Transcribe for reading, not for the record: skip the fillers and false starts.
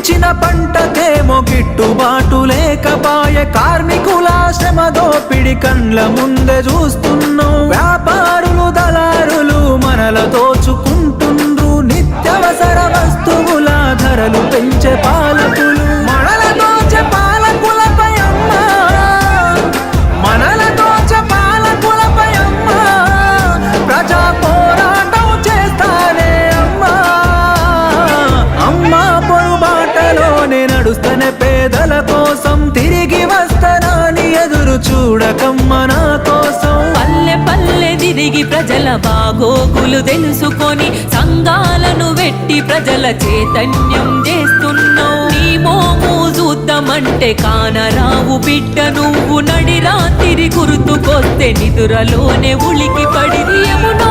పండించిన పంటకేమో గిట్టుబాటు లేకపాయే, కార్మికుల శ్రమ దోపిడి కండ్ల ముందే చూస్తున్నాం. వ్యాపారులు దళారులు మనల దోచుకుంటుండ్రు, నిత్యవసర వస్తువుల ధరలు పెంచే పాలకులు. మనల దోచే పాలకులపై అమ్మా, మనల దోచే పాలకులపై అమ్మా, ప్రజా పోరాటం చేస్తానే అమ్మా. అమ్మా పొరుబాటలోనే నడుస్తనే పేదల కోసం, తిరిగి వస్తానని ఎదురు చూడకమ్మ నా కోసం. పల్లె పల్లె తిరిగి ప్రజల బాగోగులు తెలుసుకొని, సంఘాలను వెట్టి ప్రజల చైతన్యం చేస్తున్నావు. నీ మోము చూద్దామంటే కానరావు బిడ్డ నువ్వు, నడి రాత్రి గుర్తుకొస్తే నిదురలోనే ఉలికి పడి యమునా